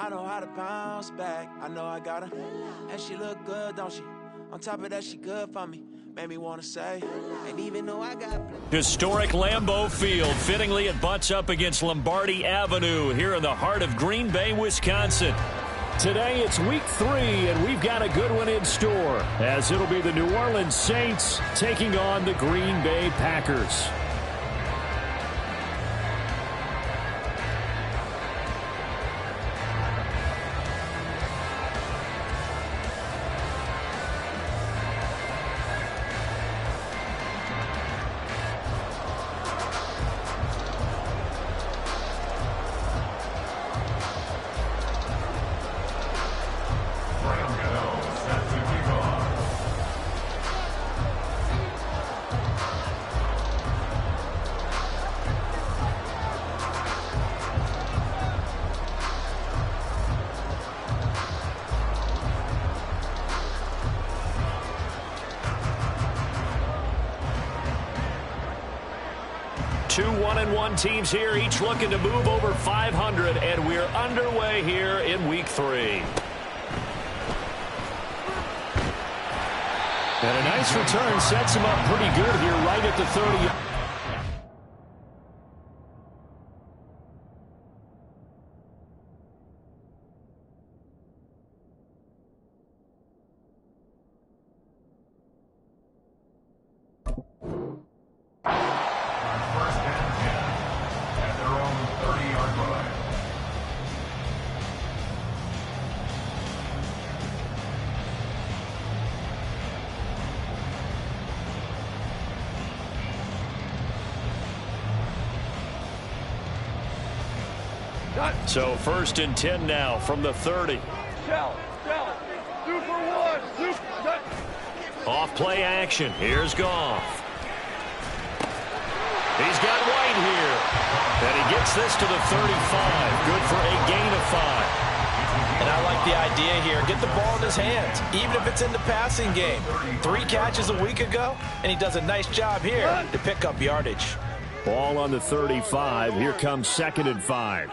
I know how to bounce back. I know I got her. And she look good, don't she? On top of that, she good for me. Made me want to say, and even though I got... Historic Lambeau Field. Fittingly, it butts up against Lombardi Avenue here in the heart of Green Bay, Wisconsin. Today, it's week 3, and we've got a good one in store, as it'll be the New Orleans Saints taking on the Green Bay Packers. Two 1-1 teams here, each looking to move over 500, and we're underway here in week 3. And a nice return sets him up pretty good here right at the 30. So 1st and 10 now from the 30. Off play action. Here's Goff. He's got White here. And he gets this to the 35. Good for a gain of 5. And I like the idea here. Get the ball in his hands, even if it's in the passing game. 3 catches a week ago, and he does a nice job here to pick up yardage. Ball on the 35. Here comes 2nd and 5.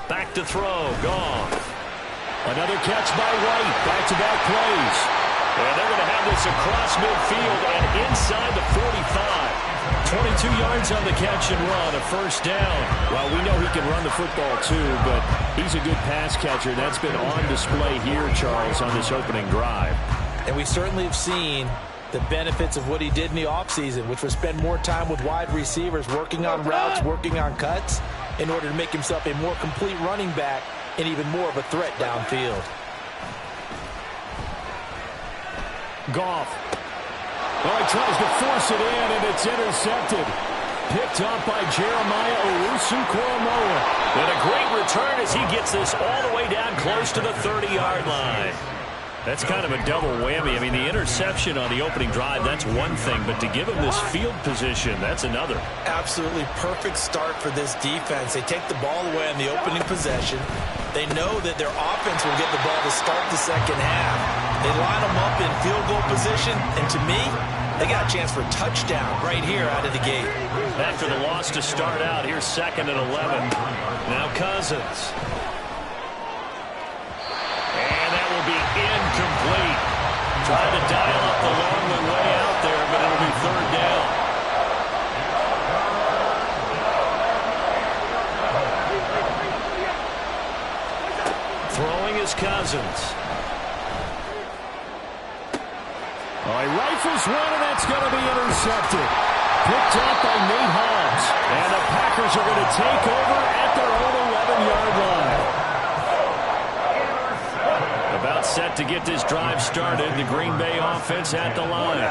Back to throw. Goff. Another catch by White. Back-to-back plays. And they're going to have this across midfield and inside the 45. 22 yards on the catch and run. A 1st down. Well, we know he can run the football too, but he's a good pass catcher. That's been on display here, Charles, on this opening drive. And we certainly have seen the benefits of what he did in the offseason, which was spend more time with wide receivers, working on routes, working on cuts, in order to make himself a more complete running back and even more of a threat downfield. Goff. Oh, he tries to force it in, and it's intercepted. Picked up by Jeremiah Owusu-Koramoah. And a great return as he gets this all the way down close to the 30-yard line. That's kind of a double whammy. I mean, the interception on the opening drive, that's one thing, but to give him this field position, that's another. Absolutely perfect start for this defense. They take the ball away on the opening possession. They know that their offense will get the ball to start the second half. They line them up in field goal position, and to me, they got a chance for a touchdown right here out of the gate. After the loss to start out, here's 2nd and 11. Now Cousins. Be incomplete. Trying to dial up the long one way out there, but it'll be 3rd down. Throwing is Cousins. Oh, he rifles one, and that's going to be intercepted. Picked up by Nate Hobbs. And the Packers are going to take over at their own 11-yard line. About set to get this drive started. The Green Bay offense at the line.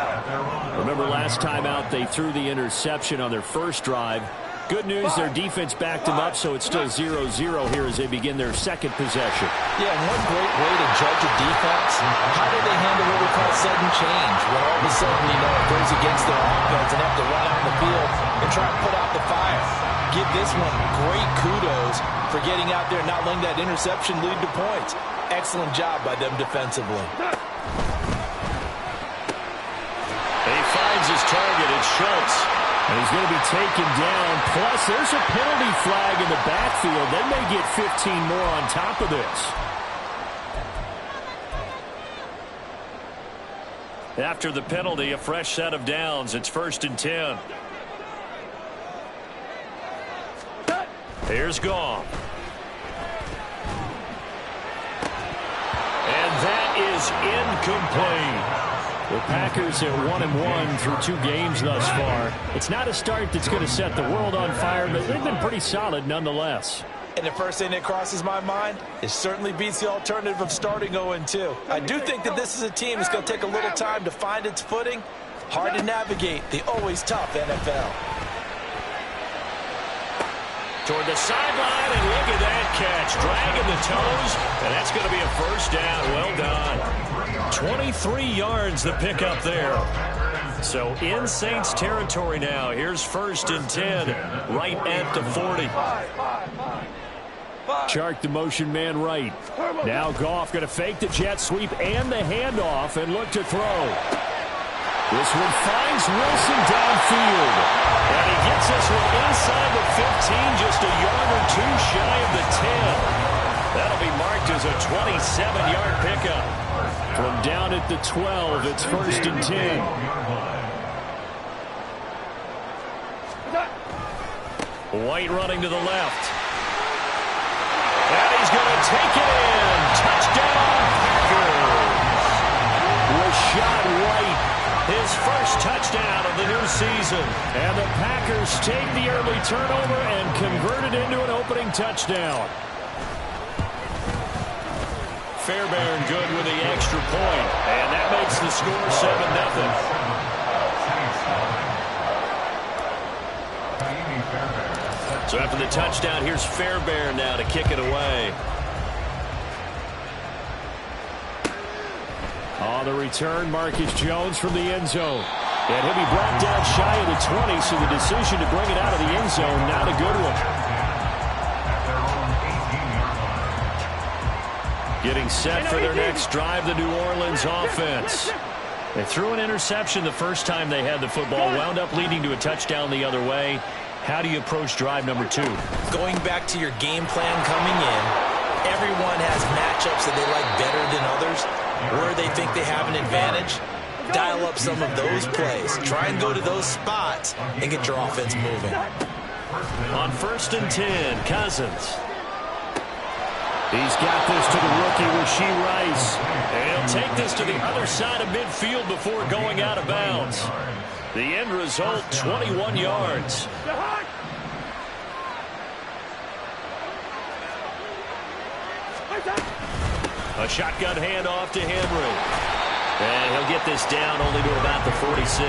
Remember last time out they threw the interception on their first drive. Good news, their defense backed them up, so it's still 0-0 here as they begin their 2nd possession. Yeah, one great way to judge a defense, how do they handle what we call sudden change? When all of a sudden, it goes against their offense and have to run out in the field and try to put out the fire. Give this one great kudos for getting out there and not letting that interception lead to points. Excellent job by them defensively. He finds his target. It's Schultz. And he's going to be taken down. Plus, there's a penalty flag in the backfield. They may get 15 more on top of this. After the penalty, a fresh set of downs. It's 1st and 10. Here's Goff. And that is incomplete. The Packers at 1-1 through 2 games thus far. It's not a start that's going to set the world on fire, but they've been pretty solid nonetheless. And the first thing that crosses my mind, it certainly beats the alternative of starting 0-2. I do think that this is a team that's going to take a little time to find its footing. Hard to navigate the always tough NFL. Toward the sideline, and look at that catch. Dragging the toes, and that's going to be a first down. Well done. 23 yards the pickup there. So in Saints territory now. Here's 1st and 10, right at the 40. Chark the motion man right. Now Goff going to fake the jet sweep and the handoff and look to throw. This one finds Wilson downfield. And he gets this one inside the 15, just a yard or 2 shy of the 10. That'll be marked as a 27-yard pickup. From down at the 12, it's 1st and 10. White running to the left. And he's going to take it in. Touchdown, Packers. Rashad White, his first touchdown of the new season. And the Packers take the early turnover and convert it into an opening touchdown. Fairbairn good with the extra point. And that makes the score 7-0. So after the touchdown, here's Fairbairn now to kick it away. On the return, Marcus Jones from the end zone. And he'll be brought down shy of the 20, so the decision to bring it out of the end zone, not a good one. Getting set for their next drive, the New Orleans offense. They threw an interception the first time they had the football, wound up leading to a touchdown the other way. How do you approach drive number 2? Going back to your game plan coming in, everyone has matchups that they like better than others, where they think they have an advantage. Dial up some of those plays. Try and go to those spots and get your offense moving. On 1st and 10, Cousins. He's got this to the rookie, Rashee Rice. And he'll take this to the other side of midfield before going out of bounds. The end result, 21 yards. A shotgun handoff to Henry. And he'll get this down only to about the 46.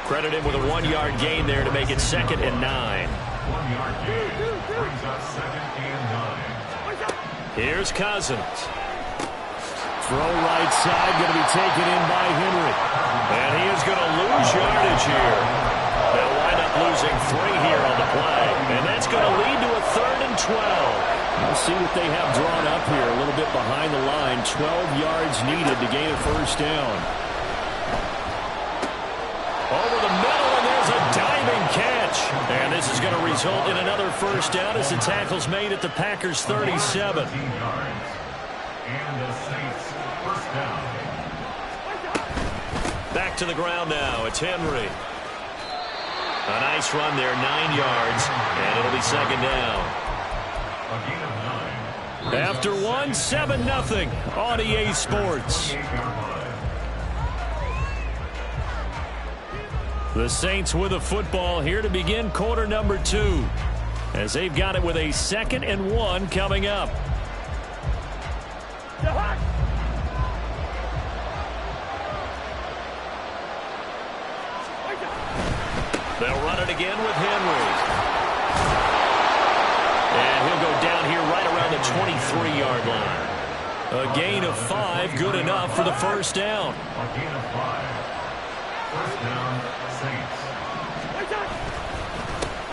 Credit him with a 1-yard gain there to make it 2nd and 9. 1-yard gain brings us 2nd and 9. Here's Cousins. Throw right side, going to be taken in by Henry. And he is going to lose yardage here. They'll wind up losing 3 here on the play. And that's going to lead to a 3rd and 12. We'll see what they have drawn up here. A little bit behind the line. 12 yards needed to gain a first down. Over the middle, and there's a diving catch. And this is going to result in another first down as the tackle's made at the Packers' 37. And the Saints first down. Back to the ground now. It's Henry. A nice run there, 9 yards, and it'll be 2nd down. A gain of 9. After 1, 7-0 on EA Sports. The Saints with a football here to begin quarter number 2, as they've got it with a 2nd and 1 coming up. They'll run it again with Henry. And he'll go down here right around the 23-yard line. A gain of 5, good enough for the first down. A gain of 5. First down, Saints.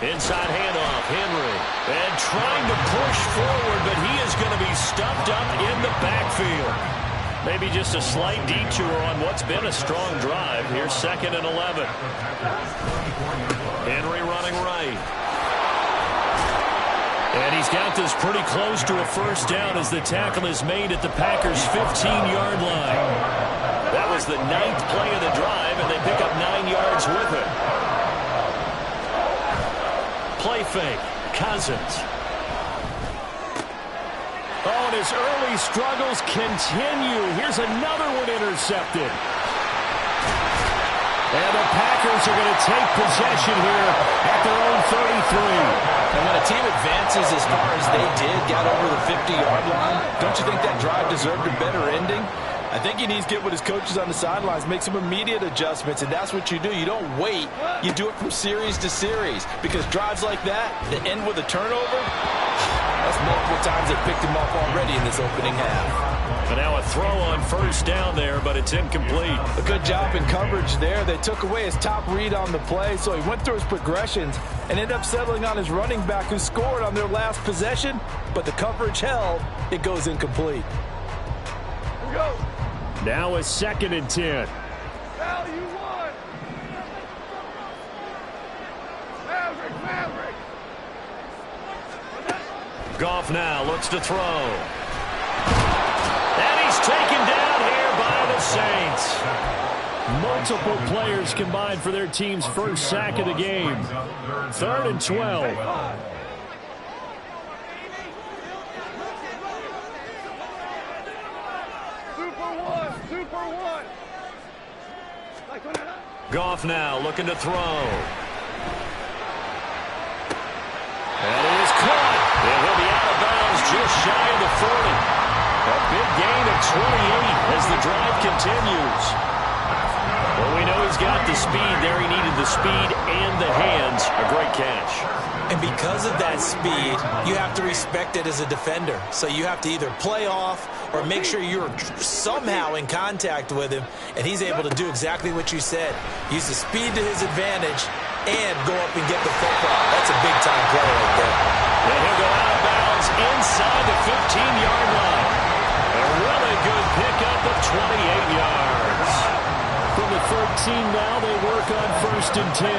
Inside handoff, Henry. And trying to push forward, but he is going to be stuffed up in the backfield. Maybe just a slight detour on what's been a strong drive. Here's 2nd and 11. Henry running right. And he's got this pretty close to a first down as the tackle is made at the Packers' 15-yard line. That was the 9th play of the drive, and they pick up 9 yards with it. Play fake. Cousins. Oh, and his early struggles continue. Here's another one intercepted. And the Packers are going to take possession here at their own 33. And when a team advances as far as they did, got over the 50-yard line, don't you think that drive deserved a better ending? I think he needs to get with his coaches on the sidelines, make some immediate adjustments, and that's what you do. You don't wait. You do it from series to series, because drives like that end with a turnover, that's multiple times they've picked him up already in this opening half. And now a throw on first down there, but it's incomplete. A good job in coverage there. They took away his top read on the play, so he went through his progressions and ended up settling on his running back who scored on their last possession, but the coverage held. It goes incomplete. Here we go. Now a 2nd and 10. Now you won. Maverick. Goff now looks to throw. And he's taken down here by the Saints. Multiple players combined for their team's first sack of the game. 3rd and 12. Super one. Goff now looking to throw. And it is caught. And he'll be out of bounds just shy of the 40. A big gain of 28 as the drive continues. Well, we know he's got the speed there. He needed the speed and the hands. A great catch. And because of that speed, you have to respect it as a defender. So you have to either play off or make sure you're somehow in contact with him, and he's able to do exactly what you said. Use the speed to his advantage and go up and get the football. That's a big-time play right there. And he'll go out of bounds inside the 15-yard line. A really good pickup of 28 yards. From the 13 now, they work on 1st and 10.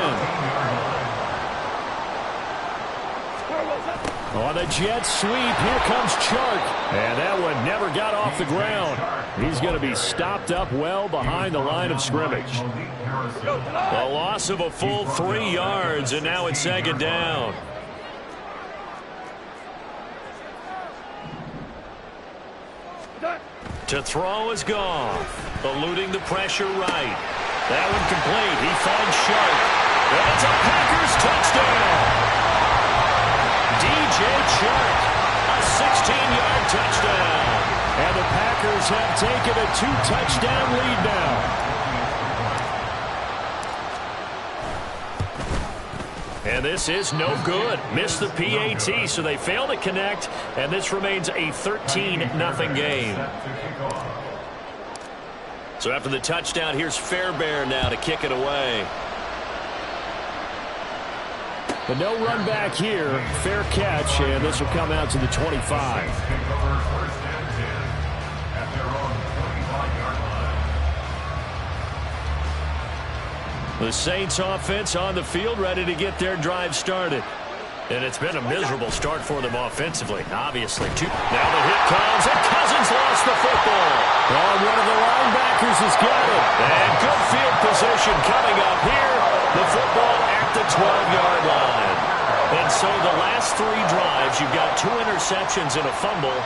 On a jet sweep, here comes Chark. And that one never got off the ground. He's going to be stopped up well behind the line of scrimmage. A loss of a full 3 yards, and now it's 2nd down. To throw is Goff, eluding the pressure right. That one complete. He finds Chark. And it's a Packers touchdown. DJ Chark, a 16-yard touchdown. And the Packers have taken a 2-touchdown lead now. And this is no good. Missed the PAT, so they fail to connect, and this remains a 13-0 game. So after the touchdown, here's Fairbairn now to kick it away. But no run back here. Fair catch, and this will come out to the 25. The Saints offense on the field, ready to get their drive started. And it's been a miserable start for them offensively, obviously. Now the hit comes, and Cousins lost the football. Oh, one of the linebackers has got it. And good field position coming up here. The football at the 12-yard line. And so the last 3 drives, you've got 2 interceptions and a fumble.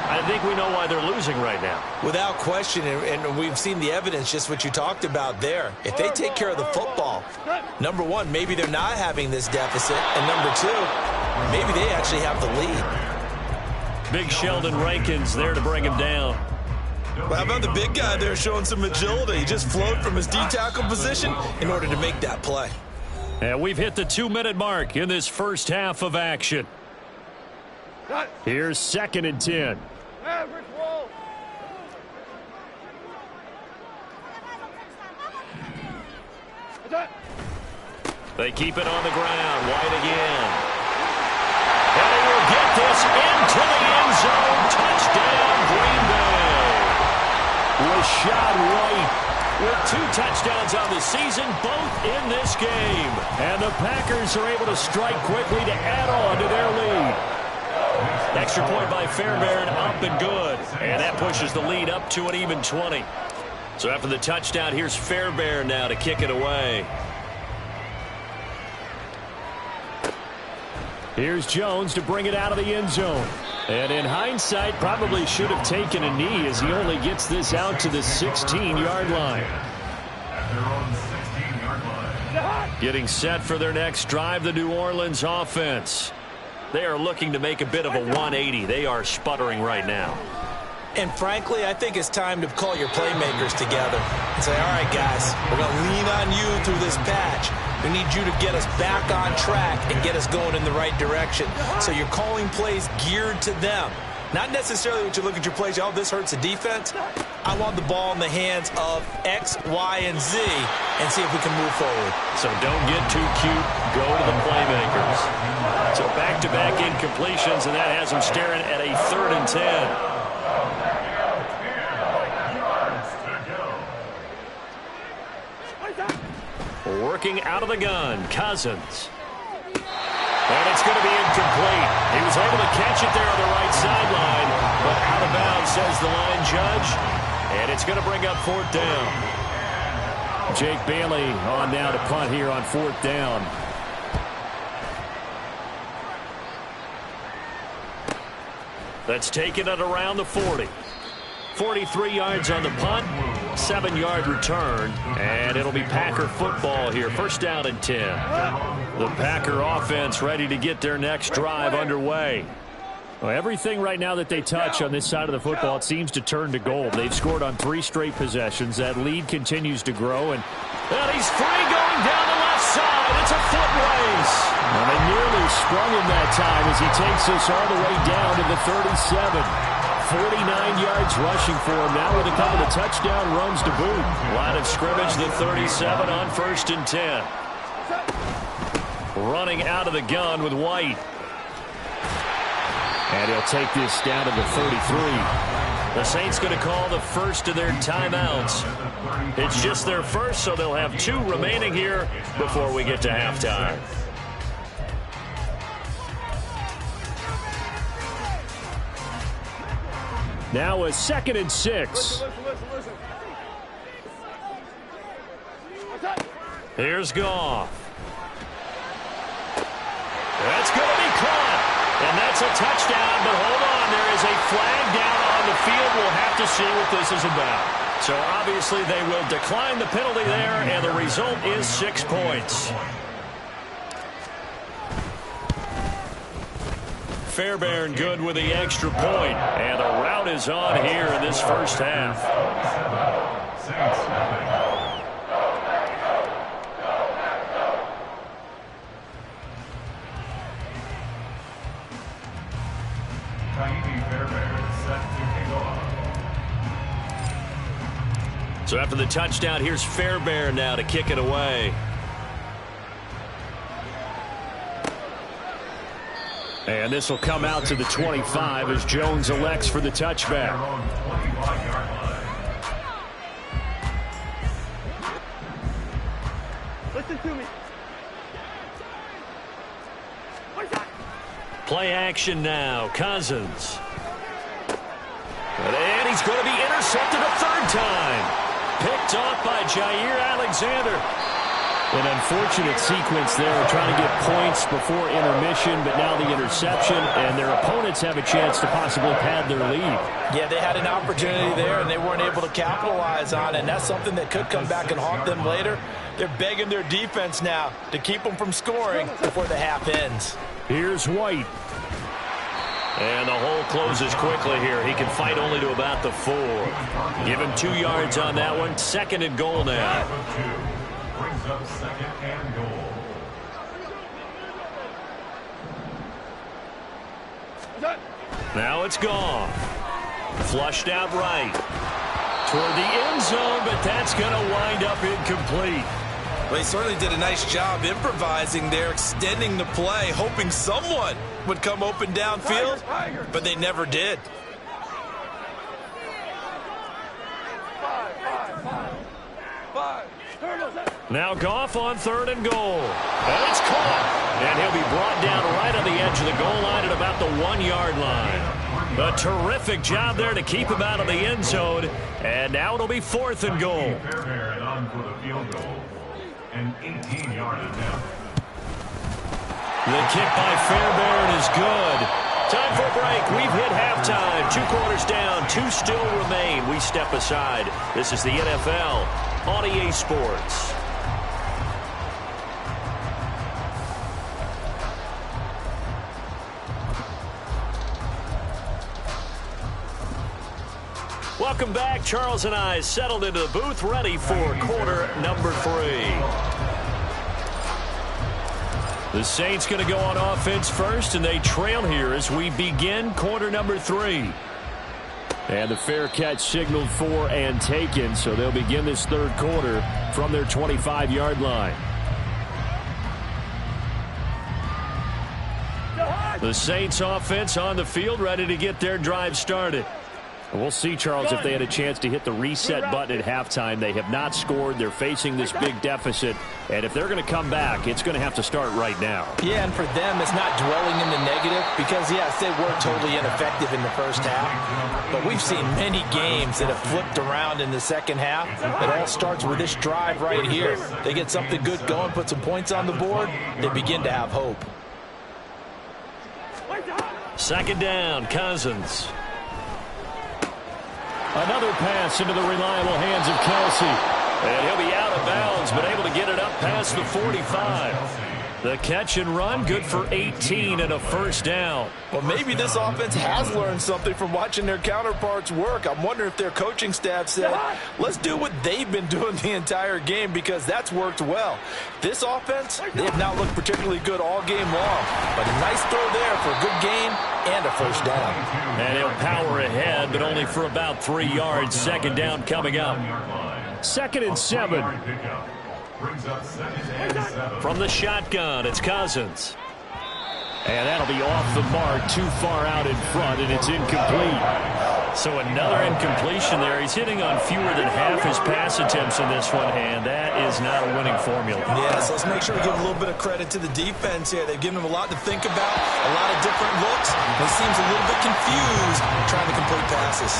I think we know why they're losing right now. Without question, and we've seen the evidence, just what you talked about there. If they take care of the football, number one, maybe they're not having this deficit, and number 2, maybe they actually have the lead. Big Sheldon Rankins there to bring him down. Well, how about the big guy there showing some agility? He just flowed from his D-tackle position in order to make that play. And we've hit the 2-minute mark in this first half of action. Here's 2nd and 10. Average roll. They keep it on the ground. White again. And he will get this into the end zone. Touchdown, Green Bay. Rachaad White with 2 touchdowns on the season, both in this game. And the Packers are able to strike quickly to add on to their lead. Extra point by Fairbairn, up and good. And that pushes the lead up to an even 20. So after the touchdown, here's Fairbairn now to kick it away. Here's Jones to bring it out of the end zone. And in hindsight, probably should have taken a knee as he only gets this out to the 16-yard line. At their own 16-yard line. Getting set for their next drive, the New Orleans offense. They are looking to make a bit of a 180. They are sputtering right now. And frankly, I think it's time to call your playmakers together and say, all right, guys, we're going to lean on you through this patch. We need you to get us back on track and get us going in the right direction. So you're calling plays geared to them. Not necessarily what you look at your plays, oh, this hurts the defense. I want the ball in the hands of X, Y, and Z and see if we can move forward. So don't get too cute. Go to the playmakers. So back-to-back incompletions, and that has them staring at a 3rd and 10. Working out of the gun, Cousins. And it's going to be incomplete. He was able to catch it there on the right sideline, but out of bounds, says the line judge. And it's going to bring up 4th down. Jake Bailey on now to punt here on 4th down. That's taken at around the 40. 43 yards on the punt, 7-yard return, and it'll be Packer football here. 1st down and 10. The Packer offense ready to get their next drive underway. Well, everything right now that they touch on this side of the football, it seems to turn to gold. They've scored on 3 straight possessions. That lead continues to grow, and he's free going down the left side. It's a foot race. And they nearly sprung him that time as he takes us all the way down to the 37. 49 yards rushing for him now with a couple of touchdown runs to boot. Line of scrimmage, the 37 on 1st and 10. Running out of the gun with White. And he'll take this down to the 33. The Saints going to call the first of their timeouts. It's just their first, so they'll have 2 remaining here before we get to halftime. Now a 2nd and 6. Here's Goff. That's going to be caught. And that's a touchdown, but hold on. There is a flag down on the field. We'll have to see what this is about. So obviously they will decline the penalty there, and the result is 6 points. Fairbairn good with the extra point, and the rout is on here in this 1st half. So after the touchdown, here's Fairbairn now to kick it away. And this will come out to the 25 as Jones elects for the touchback. Listen to me. Play action now. Cousins. And he's going to be intercepted a 3rd time. Picked off by Jair Alexander. An unfortunate sequence there, trying to get points before intermission, but now the interception, and their opponents have a chance to possibly pad their lead. Yeah, they had an opportunity there, and they weren't able to capitalize on it, and that's something that could come back and haunt them later. They're begging their defense now to keep them from scoring before the half ends. Here's White. And the hole closes quickly here. He can fight only to about the 4. Give him 2 yards on that one. 2nd and goal now. Brings up 2nd and goal. Now it's gone. Flushed out right. Toward the end zone, but that's going to wind up incomplete. Well, they certainly did a nice job improvising there, extending the play, hoping someone would come open downfield, but they never did. Now Goff on 3rd and goal. And it's caught. And he'll be brought down right on the edge of the goal line at about the 1-yard line. A terrific job there to keep him out of the end zone. And now it'll be 4th and goal. Fairbairn on for the field goal. An 18-yard attempt. The kick by Fairbairn is good. Time for a break. We've hit halftime. 2 quarters down. 2 still remain. We step aside. This is the NFL on EA Sports. Welcome back. Charles and I settled into the booth, ready for quarter number 3. The Saints going to go on offense first, and they trail here as we begin quarter number 3. And the fair catch signaled for and taken, so they'll begin this 3rd quarter from their 25-yard line. The Saints offense on the field, ready to get their drive started. We'll see, Charles, if they had a chance to hit the reset button at halftime. They have not scored. They're facing this big deficit. And if they're going to come back, it's going to have to start right now. Yeah, and for them, it's not dwelling in the negative because, yes, they were totally ineffective in the first half. But we've seen many games that have flipped around in the second half. It all starts with this drive right here. They get something good going, put some points on the board, they begin to have hope. 2nd down, Cousins. Another pass into the reliable hands of Kelsey. And he'll be out of bounds, but able to get it up past the 45. The catch and run, good for 18 and a 1st down. Well, maybe this offense has learned something from watching their counterparts work. I'm wondering if their coaching staff said, let's do what they've been doing the entire game because that's worked well. This offense, they have not looked particularly good all game long. But a nice throw there for a good gain and a 1st down. And he'll power ahead, but only for about 3 yards. 2nd down coming up. 2nd and 7. From the shotgun, it's Cousins. And that'll be off the mark, too far out in front, and it's incomplete. So another incompletion there. He's hitting on fewer than half his pass attempts in this one, and that is not a winning formula. Yeah, so let's make sure we give a little bit of credit to the defense here. They've given him a lot to think about, a lot of different looks. He seems a little bit confused trying to complete passes.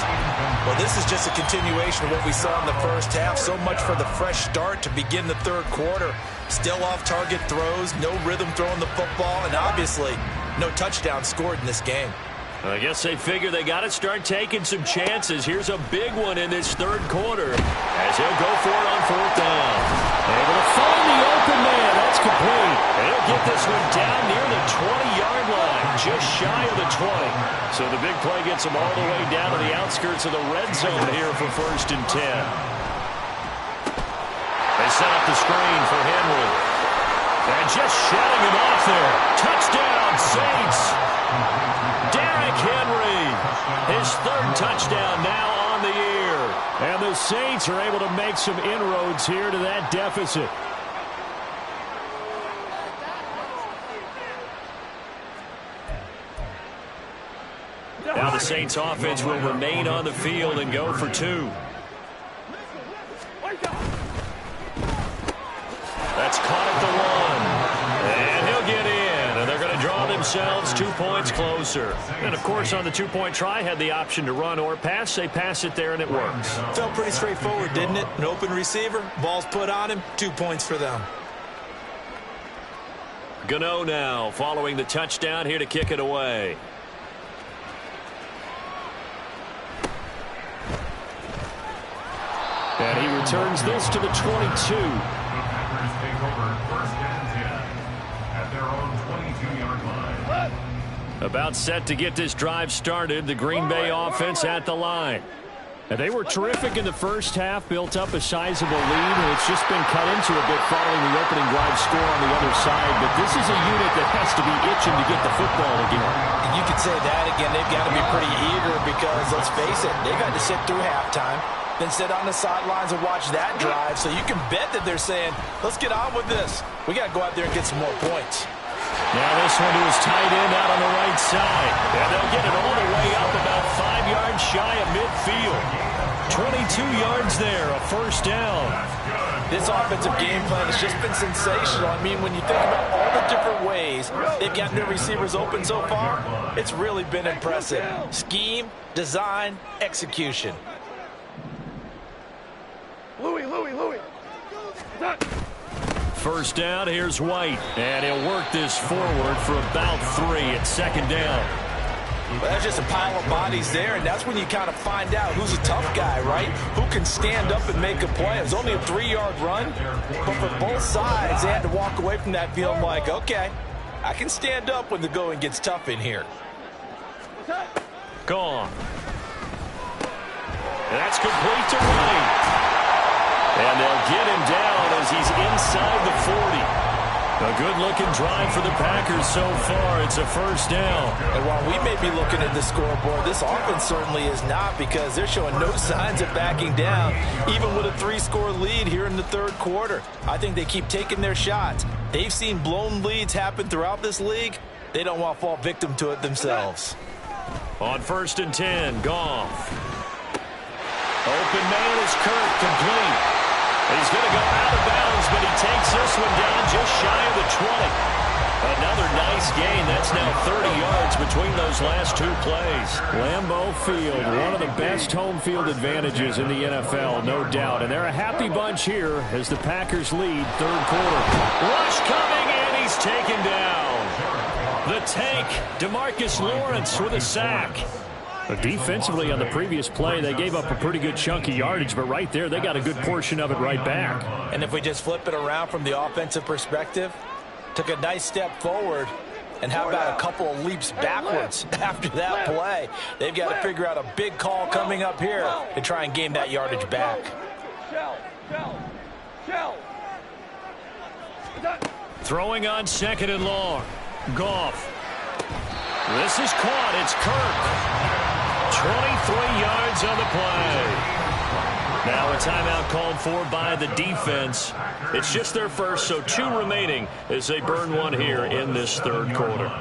Well, this is just a continuation of what we saw in the first half. So much for the fresh start to begin the 3rd quarter. Still off-target throws, no rhythm throwing the football, and obviously no touchdown scored in this game. I guess they figure they got to start taking some chances. Here's a big one in this 3rd quarter as he'll go for it on 4th down. Able to find the open man. That's complete. And he'll get this one down near the 20-yard line, just shy of the 20. So the big play gets him all the way down to the outskirts of the red zone here for 1st and 10. They set up the screen for Henry. And just shutting him off there. Touchdown, Saints. Derrick Henry. His 3rd touchdown now on the year. And the Saints are able to make some inroads here to that deficit. Now the Saints offense will remain on the field and go for 2. That's caught at the 1. And he'll get in. And they're going to draw themselves 2 points closer. And, of course, on the 2-point try, had the option to run or pass. They pass it there, and it works. Felt pretty straightforward, didn't it? An open receiver, ball's put on him, 2 points for them. Gano now following the touchdown here to kick it away. And he returns this to the 22. About set to get this drive started. The Green Bay offense at the line. And they were terrific in the first half, built up a sizable lead, and it's just been cut into a bit following the opening drive score on the other side. But this is a unit that has to be itching to get the football again. And you could say that again. They've got to be pretty eager because, let's face it, they've had to sit through halftime, then sit on the sidelines and watch that drive. So you can bet that they're saying, let's get on with this. We got to go out there and get some more points. Now this one to his tight end out on the right side. And they'll get it all the way up about 5 yards shy of midfield. 22 yards there, a first down. This offensive game plan has just been sensational. I mean, when you think about all the different ways they've gotten their receivers open so far, it's really been impressive. Scheme, design, execution. Louis. First down, here's White. And he'll work this forward for about 3 at second down. Well, there's just a pile of bodies there, and that's when you kind of find out who's a tough guy, right? Who can stand up and make a play. It was only a 3-yard run, but for both sides, they had to walk away from that feeling like, okay, I can stand up when the going gets tough in here. Gone. That's complete to White. And they'll get him down as he's inside the 40. A good-looking drive for the Packers so far. It's a first down. And while we may be looking at the scoreboard, this offense certainly is not, because they're showing no signs of backing down, even with a 3-score lead here in the third quarter. I think they keep taking their shots. They've seen blown leads happen throughout this league. They don't want to fall victim to it themselves. On 1st and 10, Goff. Open man is Kirk, complete. He's going to go out of bounds, but he takes this one down just shy of the 20. Another nice gain. That's now 30 yards between those last 2 plays. Lambeau Field, one of the best home field advantages in the NFL, no doubt. And they're a happy bunch here as the Packers lead third quarter. Rush coming, and he's taken down. The tank, DeMarcus Lawrence with a sack. Defensively on the previous play, they gave up a pretty good chunk of yardage, but right there, they got a good portion of it right back. And if we just flip it around from the offensive perspective, took a nice step forward, and how about a couple of leaps backwards after that play? They've got to figure out a big call coming up here to try and gain that yardage back. Throwing on 2nd and long. Goff. This is caught. It's Kirk. 23 yards on the play. Now a timeout called for by the defense. It's just their first, so 2 remaining as they burn one here in this third quarter.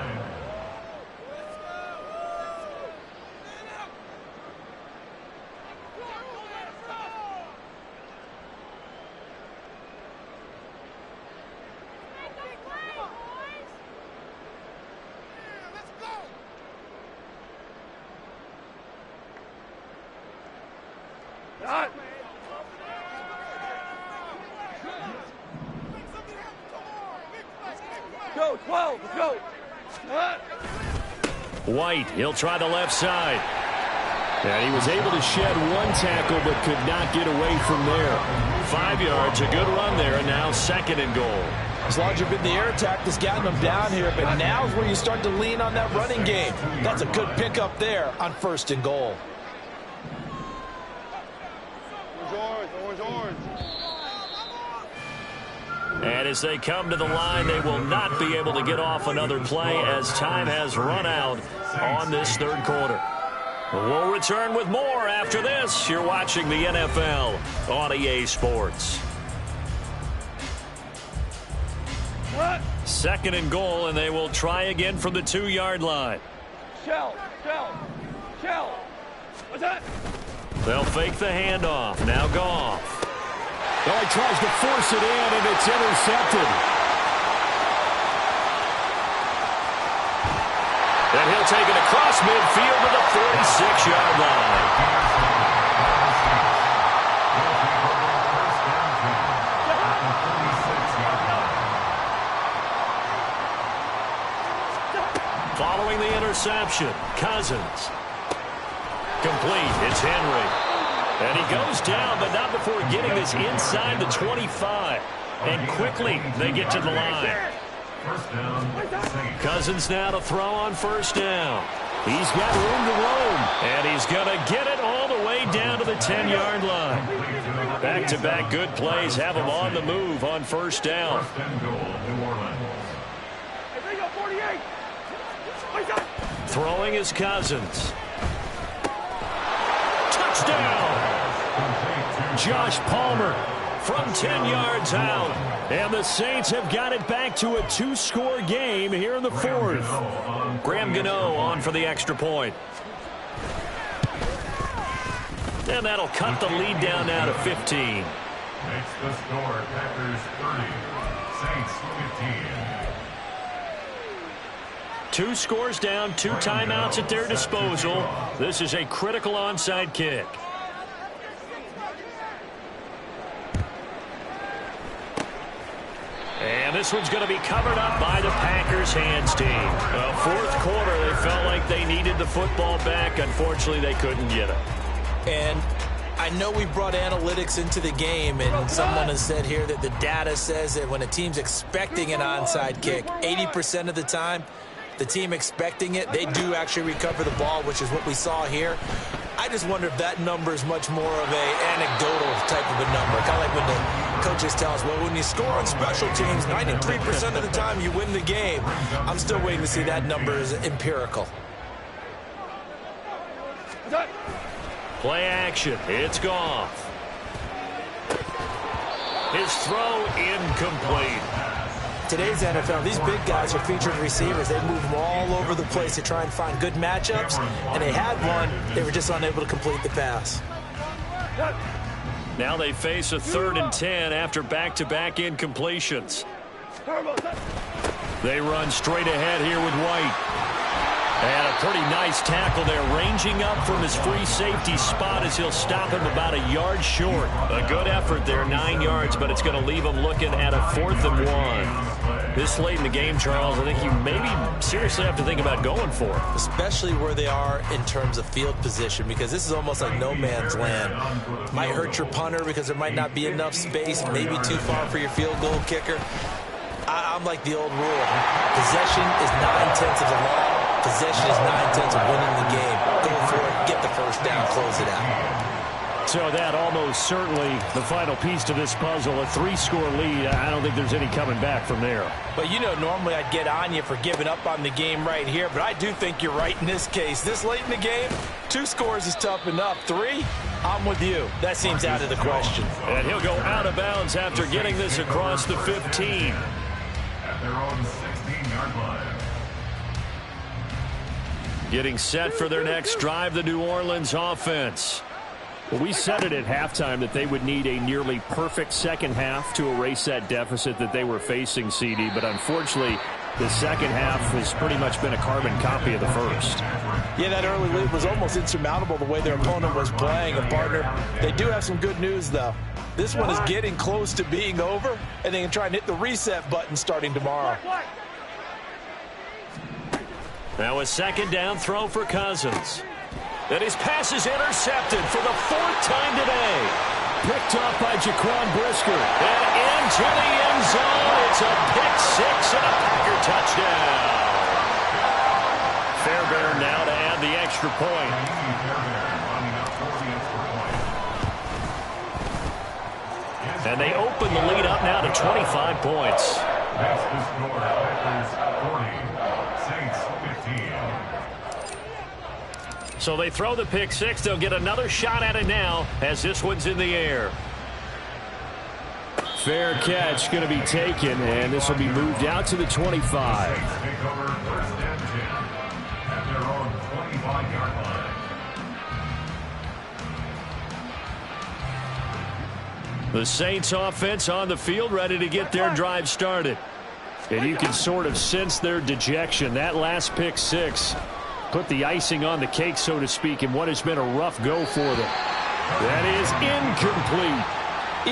Go, 12, let's go. White, he'll try the left side. And he was able to shed 1 tackle but could not get away from there. 5 yards, a good run there, and now 2nd and goal. As long as you've been the air attack that's gotten them down here, but now is where you start to lean on that running game. That's a good pickup there on 1st and goal. Orange. And as they come to the line, they will not be able to get off another play as time has run out on this third quarter. We'll return with more after this. You're watching the NFL on EA Sports. 2nd and goal, and they will try again from the 2-yard line. Shell. What's that? They'll fake the handoff. Now Goff. Well, he tries to force it in, and it's intercepted. And he'll take it across midfield to the 46-yard line. Following the interception, Cousins. Complete. It's Henry. And he goes down, but not before getting this inside the 25. And quickly, they get to the line. Cousins now to throw on 1st down. He's got room to roam. And he's going to get it all the way down to the 10-yard line. Back-to-back good plays have him on the move on 1st down. Throwing is Cousins. Touchdown! Josh Palmer from 10 yards out. And the Saints have got it back to a 2-score game here in the 4th. Graham Gano on for the extra point. And that'll cut the lead down now to 15. Makes the score Packers 30, Saints 15. 2 scores down, 2 timeouts at their disposal. This is a critical onside kick. And this one's going to be covered up by the Packers hands team. Well, fourth quarter, they felt like they needed the football back. Unfortunately, they couldn't get it. And I know we brought analytics into the game, and someone has said here that the data says that when a team's expecting an onside kick, 80% of the time, the team expecting it, they do actually recover the ball, which is what we saw here. I just wonder if that number is much more of a anecdotal type of a number. Kind of like when the coaches tell us, well, when you score on special teams, 93% of the time you win the game. I'm still waiting to see that number is empirical. Play action. It's Goff. His throw incomplete. Today's NFL, these big guys are featured receivers. They move them all over the place to try and find good matchups, and they had one. They were just unable to complete the pass. Now they face a 3rd and 10 after back-to-back incompletions. They run straight ahead here with White. And a pretty nice tackle there, ranging up from his free safety spot as he'll stop him about a yard short. A good effort there, 9 yards, but it's going to leave him looking at a 4th and 1. This late in the game, Charles, I think you maybe seriously have to think about going for it. Especially where they are in terms of field position, because this is almost like no man's land. Might hurt your punter because there might not be enough space, maybe too far for your field goal kicker. I'm like the old rule. Possession is 9/10 of the law. Possession is 9/10 of winning the game. Go for it, get the first down, close it out. So that almost certainly the final piece to this puzzle, a 3-score lead. I don't think there's any coming back from there. But you know, normally I'd get on you for giving up on the game right here, but I do think you're right in this case. This late in the game, 2 scores is tough enough. 3, I'm with you. That seems out of the question. And he'll go out of bounds after getting this across the 15. At their own 16-yard line. Getting set for their next drive, the New Orleans offense. Well, we said it at halftime that they would need a nearly perfect second half to erase that deficit that they were facing, CD. But unfortunately, the second half has pretty much been a carbon copy of the first. Yeah, that early lead was almost insurmountable the way their opponent was playing. And, partner, they do have some good news, though. This one is getting close to being over, and they can try and hit the reset button starting tomorrow. Now a 2nd down throw for Cousins. And his pass is intercepted for the 4th time today. Picked up by Jaquan Brisker. And into the end zone. It's a pick-6 and a Packer touchdown. Fairbairn now to add the extra point. And they open the lead up now to 25 points. That's the score. Packers 40, Saints 15. So they throw the pick-6. They'll get another shot at it now as this one's in the air. Fair catch going to be taken, and this will be moved out to the 25. Take over 1st and 10 at their own 25-yard line. The Saints offense on the field, ready to get their drive started. And you can sort of sense their dejection. That last pick-6 put the icing on the cake, so to speak, in what has been a rough go for them. That is incomplete.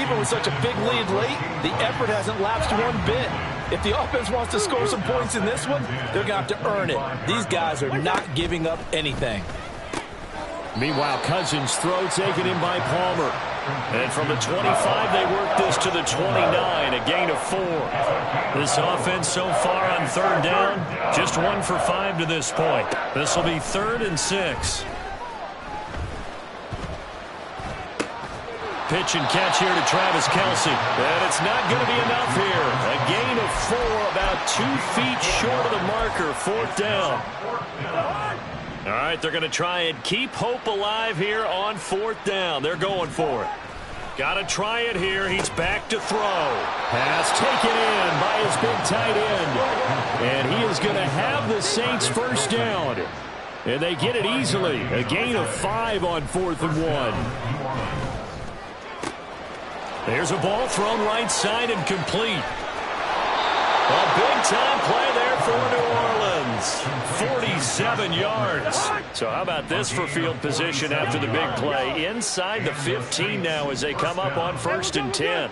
Even with such a big lead late, the effort hasn't lapsed one bit. If the offense wants to score some points in this one, they're going to have to earn it. These guys are not giving up anything. Meanwhile, Cousins' throw taken in by Palmer. And from the 25, they work this to the 29, a gain of 4. This offense so far on 3rd down, just 1 for 5 to this point. This will be 3rd and 6. Pitch and catch here to Travis Kelce. And it's not going to be enough here. A gain of 4, about 2 feet short of the marker, 4th down. All right, they're going to try and keep hope alive here on 4th down. They're going for it. Got to try it here. He's back to throw. Pass taken in by his big tight end. And he is going to have the Saints first down. And they get it easily. A gain of 5 on 4th and 1. There's a ball thrown right side and complete. A big-time play there for New Orleans. 47 yards. So how about this for field position after the big play? Inside the 15 now as they come up on 1st and 10.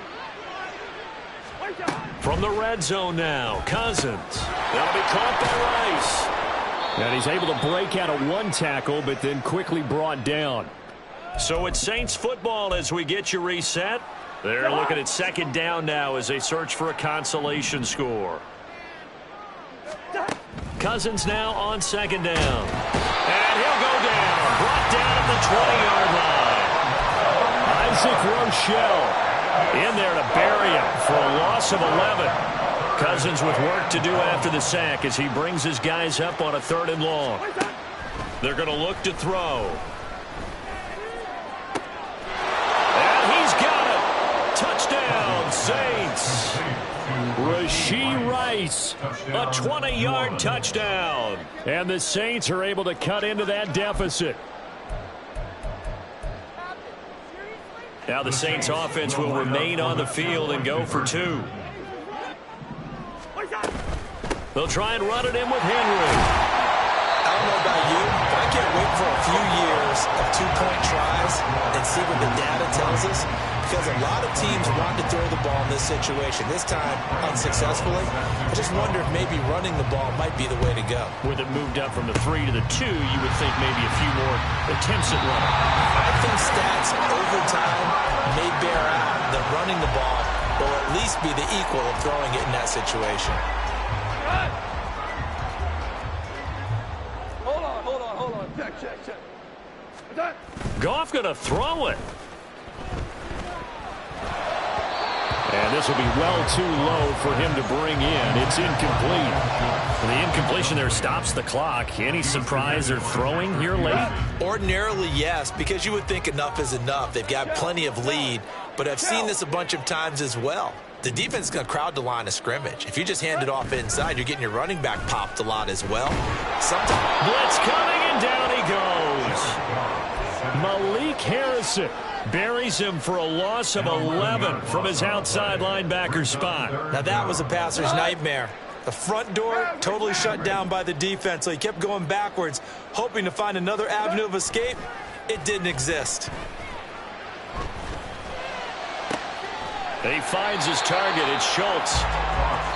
From the red zone now, Cousins. That'll be caught by Rice. And he's able to break out of 1 tackle, but then quickly brought down. So it's Saints football as we get you reset. They're looking at 2nd down now as they search for a consolation score. Cousins now on 2nd down. And he'll go down. Brought down at the 20-yard line. Isaac Rochelle in there to bury him for a loss of 11. Cousins with work to do after the sack as he brings his guys up on a 3rd and long. They're going to look to throw. And he's got it. Touchdown, Saints. Rashee Rice, a 20-yard touchdown. And the Saints are able to cut into that deficit. Now the Saints offense will remain on the field and go for 2. They'll try and run it in with Henry. I don't know about you, but I can't wait for a few years of 2-point tries and see what the data tells us. Because a lot of teams want to throw the ball in this situation. This time, unsuccessfully. I just wonder if maybe running the ball might be the way to go. With it moved up from the 3 to the 2, you would think maybe a few more attempts at running. I think stats over time may bear out that running the ball will at least be the equal of throwing it in that situation. Hold on. Check. Goff going to throw it. And this will be well too low for him to bring in. It's incomplete. The incompletion there stops the clock. Any surprise they're throwing here late? Ordinarily, yes, because you would think enough is enough. They've got plenty of lead, but I've seen this a bunch of times as well. The defense is going to crowd the line of scrimmage. If you just hand it off inside, you're getting your running back popped a lot as well. Sometimes Blitz coming, and down he goes. Malik Harrison buries him for a loss of 11 from his outside linebacker spot. Now that was a passer's nightmare. The front door totally shut down by the defense, so he kept going backwards, hoping to find another avenue of escape. It didn't exist. He finds his target. It's Schultz.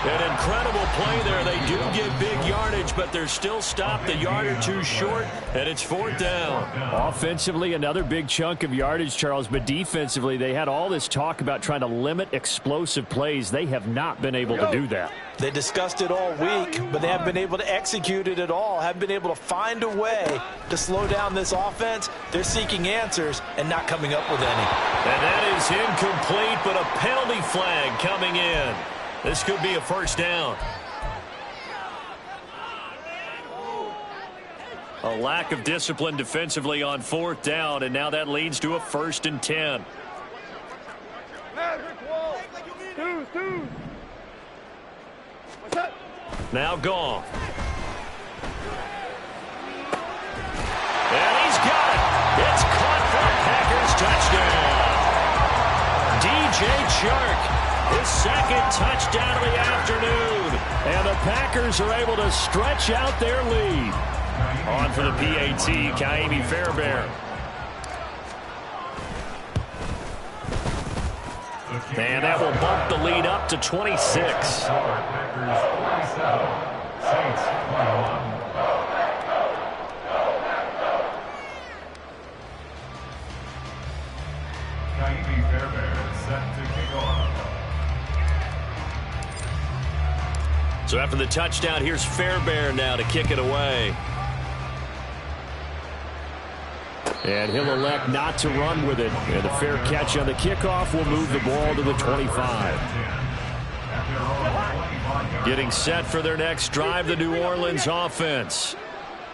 An incredible play there. They do give big yardage, but they're still stopped a yard or two short, and it's 4th down. Offensively, another big chunk of yardage, Charles, but defensively, they had all this talk about trying to limit explosive plays. They have not been able to do that. They discussed it all week, but they haven't been able to execute it at all, haven't been able to find a way to slow down this offense. They're seeking answers and not coming up with any. And that is incomplete, but a penalty flag coming in. This could be a 1st down. A lack of discipline defensively on 4th down, and now that leads to a 1st and 10. Two. What's that? Now Goff. And he's got it. It's caught for a Packers touchdown. DJ Chark, his 2nd touchdown of the afternoon. And the Packers are able to stretch out their lead. On for the PAT, Ka'imi Fairbairn. And that will bump the lead up to 26. Packers 47, Saints 21. Ka'imi Fairbairn set to kick off. So after the touchdown, here's Fairbairn now to kick it away. And he'll elect not to run with it. And the fair catch on the kickoff will move the ball to the 25. Getting set for their next drive, the New Orleans offense.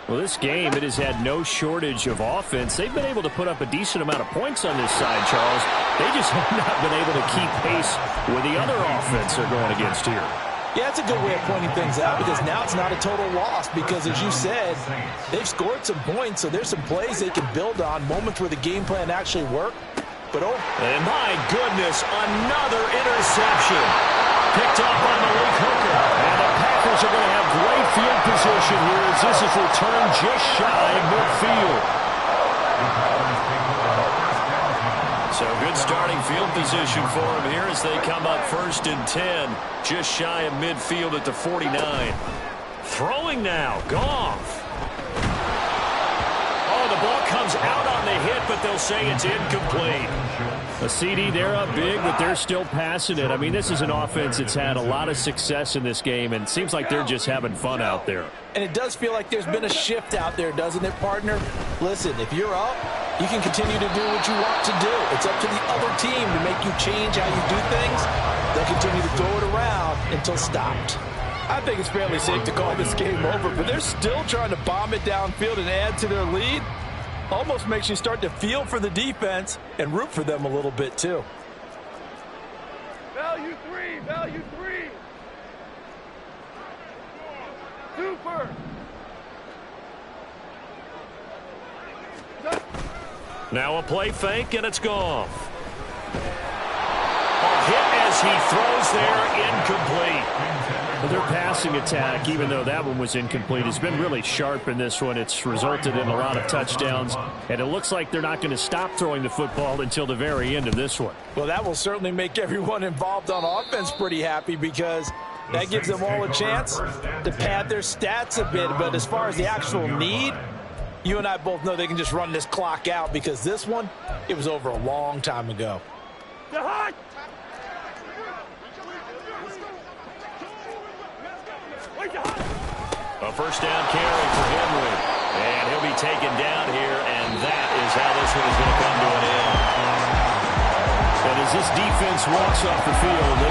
Well, this game, it has had no shortage of offense. They've been able to put up a decent amount of points on this side, Charles. They just have not been able to keep pace with the other offense they're going against here. Yeah, that's a good way of pointing things out because now it's not a total loss because, as you said, they've scored some points, so there's some plays they can build on, moments where the game plan actually worked. But and my goodness, another interception. Picked up by Malik Hooker. And the Packers are going to have great field position here as this is returned just shy of midfield. So good starting field position for him here as they come up 1st and 10. Just shy of midfield at the 49. Throwing now, Goff. Oh, the ball comes out on the hit, but they'll say it's incomplete. A CD, they're up big, but they're still passing it. I mean, this is an offense that's had a lot of success in this game, and it seems like they're just having fun out there. And it does feel like there's been a shift out there, doesn't it, partner? Listen, if you're up, you can continue to do what you want to do. It's up to the other team to make you change how you do things. They'll continue to throw it around until stopped. I think it's fairly safe to call this game over, but they're still trying to bomb it downfield and add to their lead. Almost makes you start to feel for the defense and root for them a little bit, too. Value 3, value 3. Super. Now a play fake, and it's Goff. A hit as he throws there, incomplete. Their passing attack, even though that one was incomplete, has been really sharp in this one. It's resulted in a lot of touchdowns, and it looks like they're not going to stop throwing the football until the very end of this one. Well, that will certainly make everyone involved on offense pretty happy because that gives them all a chance to pad their stats a bit. But as far as the actual need, you and I both know they can just run this clock out because this one, it was over a long time ago. A first down carry for Henry. And he'll be taken down here, and that is how this one is going to come to an end. And as this defense walks off the field, they